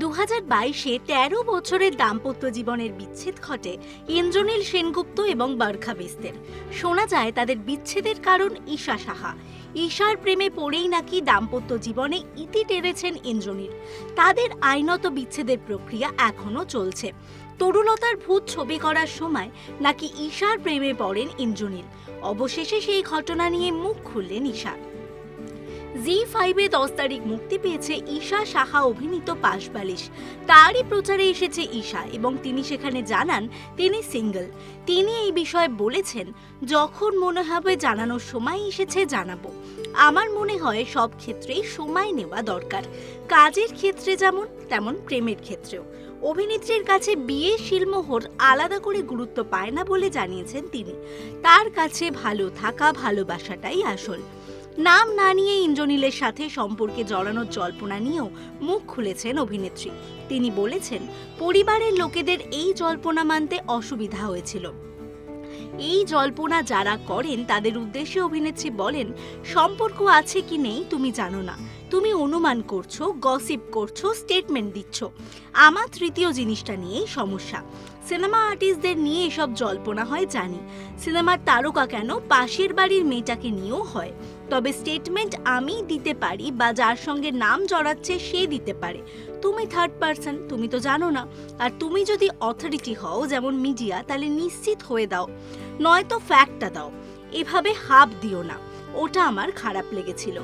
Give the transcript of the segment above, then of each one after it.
2022-এ 13 বছরের দাম্পত্য জীবনের বিচ্ছেদ ঘটে ইন্দ্রনীল সেনগুপ্ত এবং বরখা বিস্তের। শোনা যায় তাদের বিচ্ছেদের কারণ ঈশা সাহা। ঈশার প্রেমে পড়েই নাকি দাম্পত্য জীবনে ইতি টেনেছেন ইন্দ্রনীল। তাদের আইনত বিচ্ছেদের প্রক্রিয়া এখনো চলছে। তরুলতার ভূত ছবি করার সময় নাকি ঈশার প্রেমে পড়েন ইন্দ্রনীল। অবশেষে সেই ঘটনা নিয়ে মুখ খুললেন ঈশা। জি5-এ 10 তারিখ মুক্তি পেয়েছে ঈশা সাহা অভিনীত পাশবালিশ। তারই প্রচারে এসেছে ঈশা এবং তিনি সেখানে জানান তিনি সিঙ্গেল। তিনি এই বিষয়ে বলেছেন, যখন মনে হবে জানানোর সময় এসেছে জানাবো। আমার মনে হয় সব ক্ষেত্রেই সময় নেওয়া দরকার, কাজের ক্ষেত্রে যেমন তেমন প্রেমের ক্ষেত্রেও। অভিনেত্রীর কাছে বিয়ে শিলমোহর আলাদা করে গুরুত্ব পায় না বলে জানিয়েছেন তিনি। তার কাছে ভালো থাকা, ভালোবাসাটাই আসল। নাম না নিয়ে ইন্দ্রনীলের সাথে সম্পর্কে জড়ানোর জল্পনা নিয়েও মুখ খুলেছেন অভিনেত্রী। তিনি বলেছেন, পরিবারের লোকেদের এই জল্পনা মানতে অসুবিধা হয়েছিল। এই জল্পনা যারা করেন তাদের উদ্দেশ্যে অভিনেত্রী বলেন, সম্পর্ক আছে কি নেই তুমি জানো না, তুমি অনুমান করছো, গসিপ করছো, স্টেটমেন্ট দিচ্ছ। আমার তৃতীয় জিনিসটা নিয়েই সমস্যা। সিনেমা আর্টিস্টদের নিয়ে এসব জল্পনা হয় জানি, সিনেমার তারকা কেন পাশের বাড়ির মেয়েটাকে নিয়েও হয়। তবে স্টেটমেন্ট আমি দিতে পারি বা যার সঙ্গে নাম জড়াচ্ছে সে দিতে পারে। তুমি থার্ড পার্সন, তুমি তো জানো না। আর তুমি যদি অথরিটি হও যেমন মিডিয়া, তাহলে নিশ্চিত হয়ে দাও, নয়তো ফ্যাক্টটা দাও। এভাবে হাফ দিও না, ওটা আমার খারাপ লেগেছিল।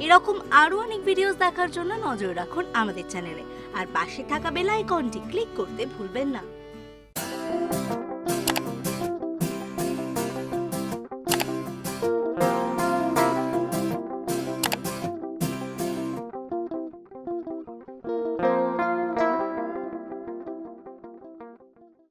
এরকম আরো অনেক ভিডিওস দেখার জন্য নজর রাখুন আমাদের চ্যানেলে, আর পাশে থাকা বেল আইকনটি ক্লিক করতে ভুলবেন না।